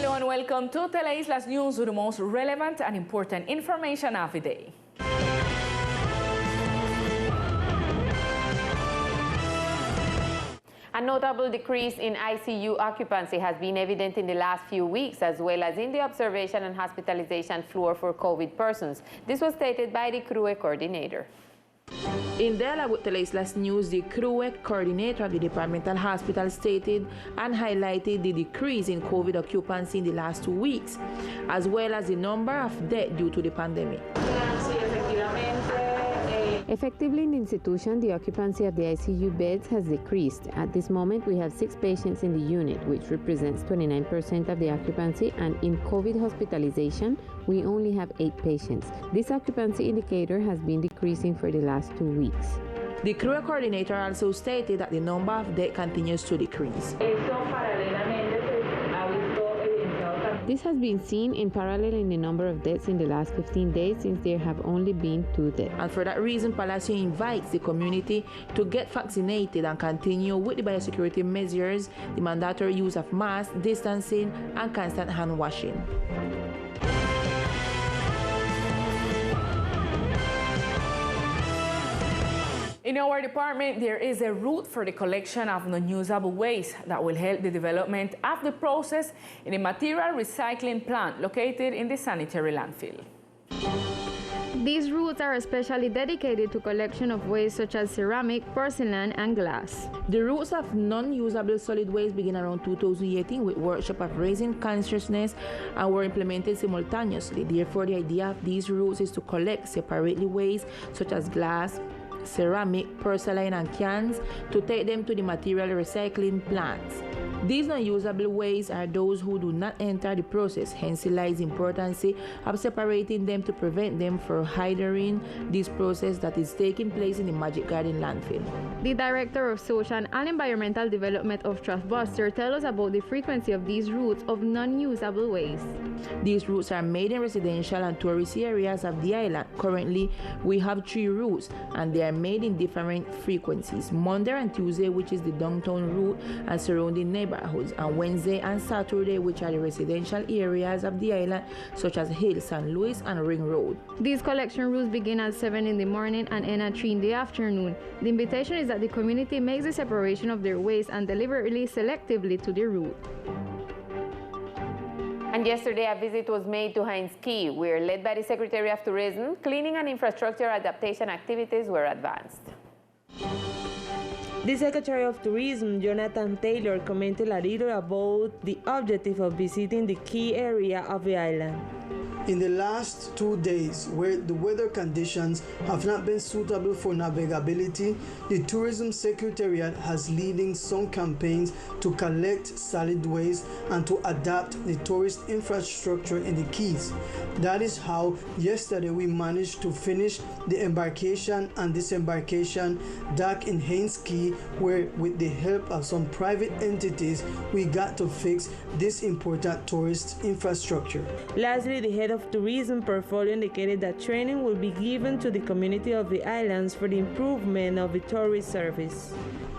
Hello and welcome to Teleislas News with the most relevant and important information of the day. A notable decrease in ICU occupancy has been evident in the last few weeks, as well as in the observation and hospitalization floor for COVID persons. This was stated by the CRUE coordinator. In dialogue with Teleislas News, the CRUE coordinator of the departmental hospital stated and highlighted the decrease in COVID occupancy in the last 2 weeks, as well as the number of deaths due to the pandemic. Effectively, in the institution, the occupancy of the ICU beds has decreased. At this moment, we have 6 patients in the unit, which represents 29% of the occupancy, and in COVID hospitalization, we only have 8 patients. This occupancy indicator has been decreasing for the last 2 weeks. The CRUE coordinator also stated that the number of deaths continues to decrease. This has been seen in parallel in the number of deaths in the last 15 days, since there have only been 2 deaths. And for that reason, Palacio invites the community to get vaccinated and continue with the biosecurity measures, the mandatory use of masks, distancing, and constant hand washing. In our department, there is a route for the collection of non-usable waste that will help the development of the process in a material recycling plant located in the sanitary landfill. These routes are especially dedicated to collection of waste such as ceramic, porcelain, and glass. The routes of non-usable solid waste began around 2018 with workshop of raising consciousness and were implemented simultaneously. Therefore, the idea of these routes is to collect separately waste such as glass, ceramic, porcelain, and cans to take them to the material recycling plants. These non-usable wastes are those who do not enter the process, hence lies the importance of separating them to prevent them from hindering this process that is taking place in the Magic Garden landfill. The Director of Social and Environmental Development of Trustbuster tells us about the frequency of these routes of non-usable waste. These routes are made in residential and tourist areas of the island. Currently, we have 3 routes, and they are made in different frequencies: Monday and Tuesday, which is the downtown route and surrounding neighborhoods, and Wednesday and Saturday, which are the residential areas of the island, such as Hill, San Luis, and Ring Road. These collection routes begin at 7 in the morning and end at 3 in the afternoon. The invitation is that the community makes the separation of their waste and deliberately selectively to the route. And yesterday, a visit was made to Hines Key, where, led by the Secretary of Tourism, cleaning and infrastructure adaptation activities were advanced. The Secretary of Tourism, Jonathan Taylor, commented a little about the objective of visiting the key area of the island. In the last 2 days, where the weather conditions have not been suitable for navigability, the Tourism Secretariat has leading some campaigns to collect solid waste and to adapt the tourist infrastructure in the Keys. That is how yesterday we managed to finish the embarkation and disembarkation dock in Haynes Key, where with the help of some private entities, we got to fix this important tourist infrastructure. Lastly, the head of tourism portfolio indicated that training will be given to the community of the islands for the improvement of the tourist service.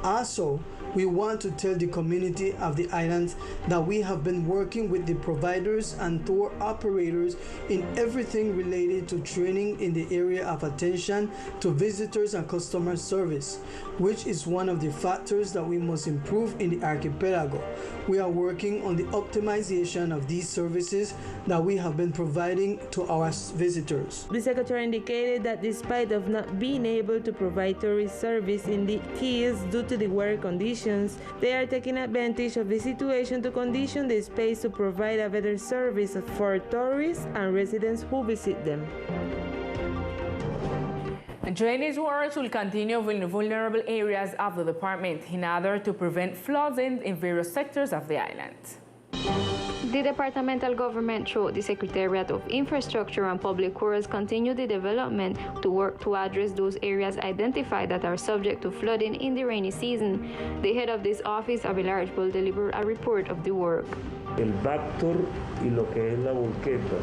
Also, we want to tell the community of the islands that we have been working with the providers and tour operators in everything related to training in the area of attention to visitors and customer service, which is one of the factors that we must improve in the archipelago. We are working on the optimization of these services that we have been providing to our visitors. The Secretary indicated that despite of not being able to provide tourist service in the Keys due to the weather conditions, they are taking advantage of the situation to condition the space to provide a better service for tourists and residents who visit them. Drainage works will continue in vulnerable areas of the department in order to prevent flooding in various sectors of the island. The departmental government, through the Secretariat of Infrastructure and Public Works, continue the development to work to address those areas identified that are subject to flooding in the rainy season. The head of this office, Abelardo, will deliver a report of the work. El Bactor y lo que es la volqueta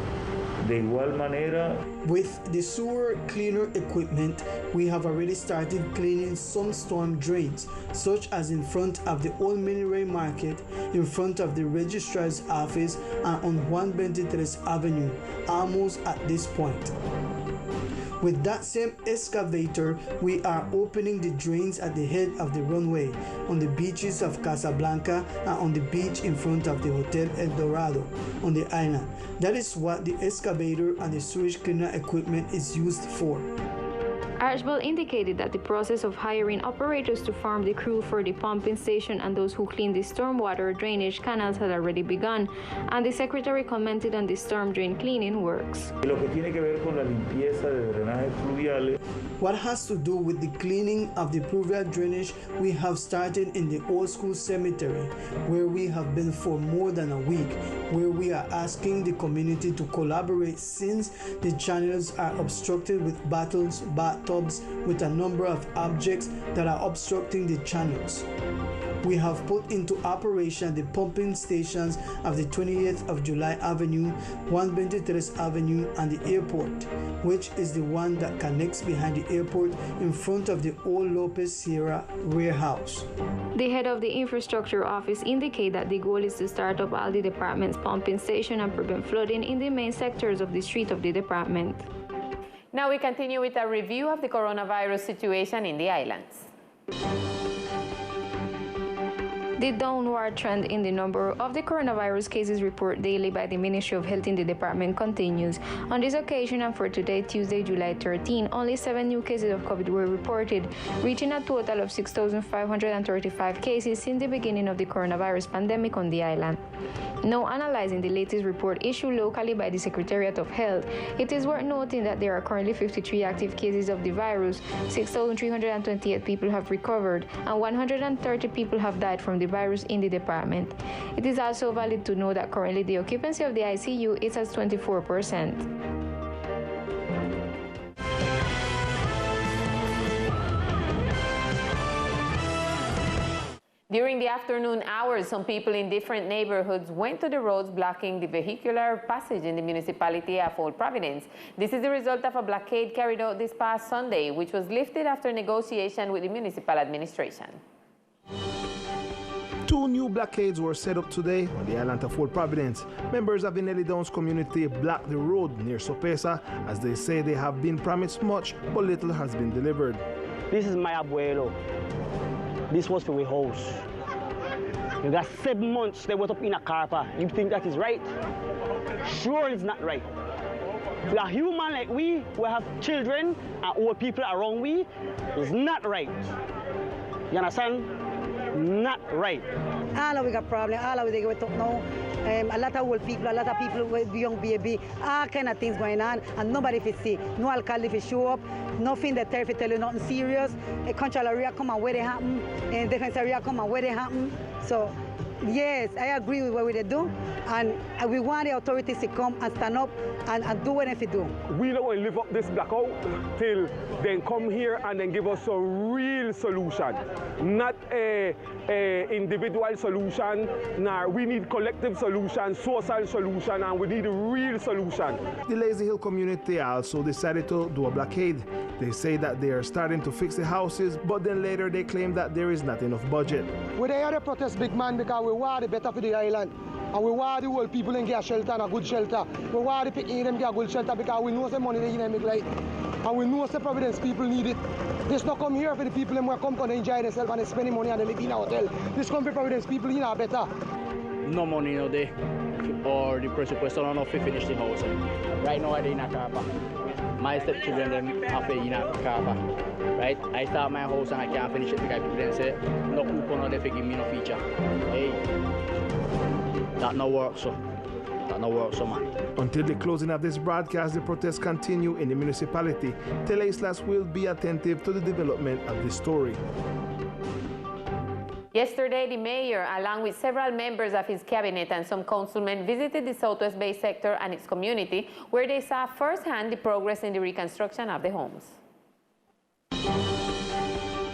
De igual manera, with the sewer cleaner equipment, we have already started cleaning some storm drains, such as in front of the Old Mineral Market, in front of the registrar's office, and on Juan 23 Avenue, almost at this point. With that same excavator, we are opening the drains at the head of the runway, on the beaches of Casablanca, and on the beach in front of the Hotel El Dorado on the island. That is what the excavator and the sewage cleaner equipment is used for. Archibald indicated that the process of hiring operators to farm the crew for the pumping station and those who clean the stormwater drainage canals had already begun, and the secretary commented on the storm drain cleaning works. What has to do with the cleaning of the pluvial drainage, we have started in the old school cemetery, where we have been for more than a week, where we are asking the community to collaborate since the channels are obstructed with bottles, bathtubs, with a number of objects that are obstructing the channels. We have put into operation the pumping stations of the 28th of July Avenue, 123 Avenue, and the airport, which is the one that connects behind the airport in front of the old Lopez Sierra warehouse. The head of the infrastructure office indicated that the goal is to start up all the department's pumping station and prevent flooding in the main sectors of the street of the department. Now we continue with a review of the coronavirus situation in the islands. The downward trend in the number of the coronavirus cases reported daily by the Ministry of Health in the department continues. On this occasion and for today, Tuesday, July 13, only 7 new cases of COVID were reported, reaching a total of 6,535 cases since the beginning of the coronavirus pandemic on the island. Now analyzing the latest report issued locally by the Secretariat of Health, it is worth noting that there are currently 53 active cases of the virus, 6,328 people have recovered, and 130 people have died from the virus in the department. It is also valid to know that currently the occupancy of the ICU is at 24%. During the afternoon hours, some people in different neighborhoods went to the roads blocking the vehicular passage in the municipality of Old Providence. This is the result of a blockade carried out this past Sunday, which was lifted after negotiation with the municipal administration. 2 new blockades were set up today on the island of Old Providence. Members of the Nelly Downs community blocked the road near Sopesa as they say they have been promised much, but little has been delivered. This is my abuelo. This was for my house. You got 7 months they went up in a car park. You think that is right? Sure, it's not right. We are human like we have children and old people around we. It's not right. You understand? Not right. All of we got problem. All of we get up now. A lot of old people, a lot of people with young baby, all kind of things going on, and nobody fit see. No alcalde fit show up. Nothing that tell you nothing serious. A control area come and where they happen, and defense area come and where they happen. So, yes, I agree with what they do, and we want the authorities to come and stand up and do what they do. We don't want to live up this blackout till they come here and then give us a real solution, not a individual solution. Nah, we need collective solution, social solution, and we need a real solution. The Lazy Hill community also decided to do a blockade. They say that they are starting to fix the houses, but then later they claim that there is not enough budget. We are to protest, big man, because we want the better for the island. And we want the old people in get shelter and a good shelter. We want the people in them get a good shelter because we know the money they make like. And we know the Providence people need it. This not come here for the people who come to enjoy themselves and spend money and they live in a hotel. This come for Providence people in a better. No money no day. Or the presupuesto not enough to finish the house. Right now I'm in a car park. My stepchildren them have in a car park. Right? I start my house and I can't finish it because people then say no coupon or they give me no feature. Hey. That no work, so. That no work, so man. Until the closing of this broadcast, the protests continue in the municipality. Teleislas will be attentive to the development of this story. Yesterday, the mayor, along with several members of his cabinet and some councilmen, visited the Southwest Bay sector and its community, where they saw firsthand the progress in the reconstruction of the homes.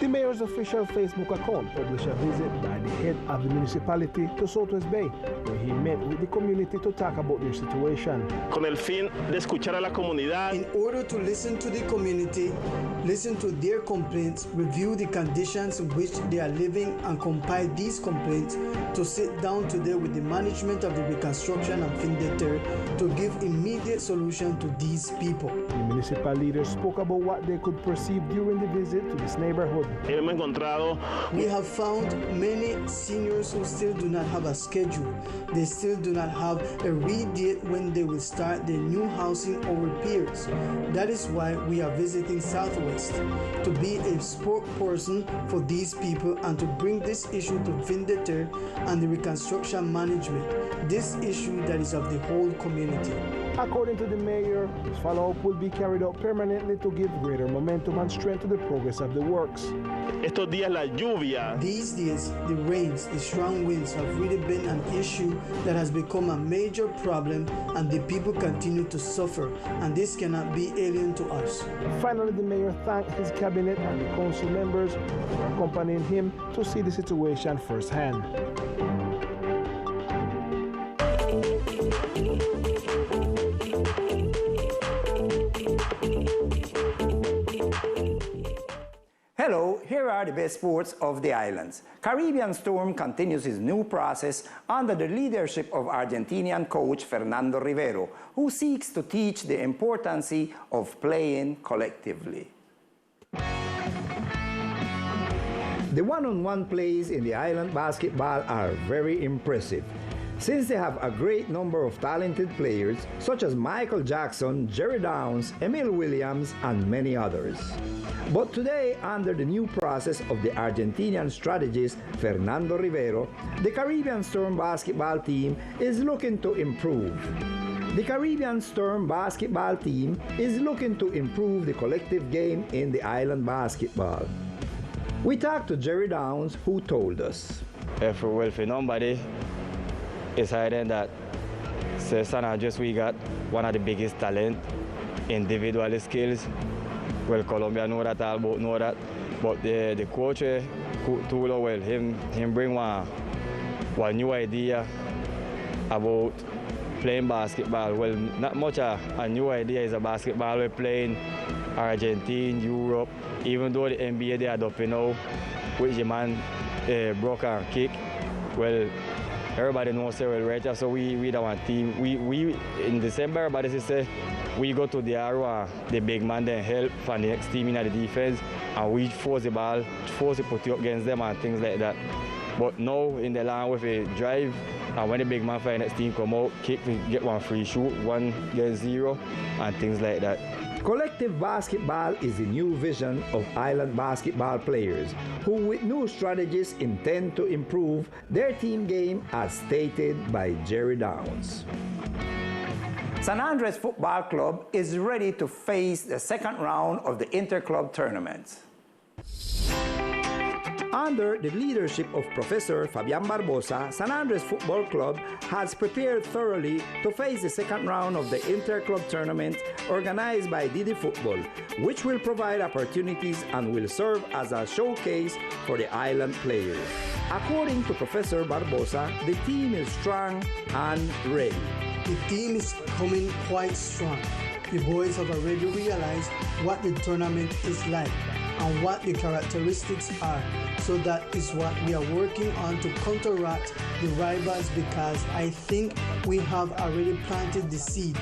The mayor's official Facebook account published a visit by the head of the municipality to Southwest Bay, where he met with the community to talk about their situation. Con el fin de escuchar a la comunidad. In order to listen to the community, listen to their complaints, review the conditions in which they are living, and compile these complaints to sit down today with the management of the reconstruction and Findeter to give immediate solution to these people. The municipal leaders spoke about what they could perceive during the visit to this neighborhood. We have found many seniors who still do not have a schedule. They still do not have a real date when they will start their new housing or repairs. That is why we are visiting Southwest, to be a spokesperson for these people and to bring this issue to Findeter and the reconstruction management, this issue that is of the whole community. According to the mayor, this follow-up will be carried out permanently to give greater momentum and strength to the progress of the works. Estos días la lluvia. These days, the rains, the strong winds have really been an issue that has become a major problem, and the people continue to suffer, and this cannot be alien to us. Finally, the mayor thanked his cabinet and the council members for accompanying him to see the situation firsthand. Hello, here are the best sports of the islands. Caribbean Storm continues its new process under the leadership of Argentinian coach Fernando Rivero, who seeks to teach the importance of playing collectively. The one-on-one plays in the island basketball are very impressive, since they have a great number of talented players such as Michael Jackson, Jerry Downs, Emil Williams, and many others. But today, under the new process of the Argentinian strategist Fernando Rivero, the Caribbean Storm basketball team is looking to improve. The Caribbean Storm basketball team is looking to improve the collective game in the island basketball. We talked to Jerry Downs, who told us. If nobody is hiding that San Andres, we got one of the biggest talent, individual skills. Well, Colombia know that, all both know that, but the coach, Tulo, well, him bring one new idea about playing basketball. Well, not much a new idea is a basketball we're playing Argentina, Europe, even though the NBA they are adopting now, which the man broke and kick. Well, everybody knows well, right? So we don't want team. We in December, everybody say we go to the area, the big man then help from the next team in the defense, and we force the ball, force to put you up against them and things like that. But now in the line with a drive, and when the big man for the next team come out, kick, we get one free shoot, 1-0, and things like that. Collective basketball is the new vision of island basketball players who with new strategies intend to improve their team game as stated by Jerry Downs. San Andres Football Club is ready to face the second round of the Interclub tournament. Under the leadership of Professor Fabian Barbosa, San Andres Football Club has prepared thoroughly to face the second round of the Interclub tournament organized by Didi Football, which will provide opportunities and will serve as a showcase for the island players. According to Professor Barbosa, the team is strong and ready. The team is coming quite strong. The boys have already realized what the tournament is like and what the characteristics are. So that is what we are working on to counteract the rivals, because I think we have already planted the seed.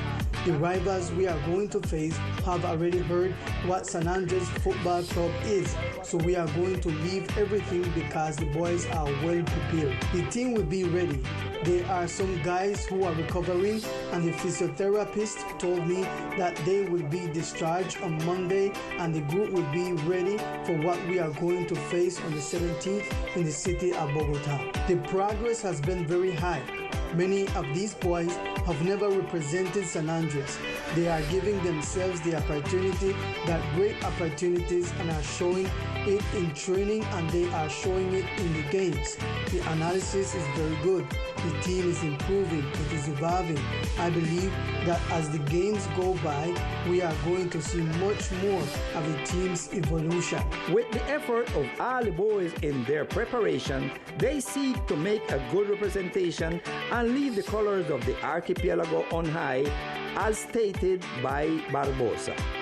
The rivals we are going to face have already heard what San Andres Football Club is. So we are going to leave everything because the boys are well prepared. The team will be ready. There are some guys who are recovering, and the physiotherapist told me that they will be discharged on Monday and the group will be ready for what we are going to face on the 17th in the city of Bogota. The progress has been very high. Many of these boys have never represented San Andres. They are giving themselves the opportunity, that great opportunities, and are showing it in training, and they are showing it in the games. The analysis is very good. The team is improving, it is evolving. I believe that as the games go by, we are going to see much more of the team's evolution. With the effort of all the boys in their preparation, they seek to make a good representation and leave the colors of the archipelago on high, as stated by Barbosa.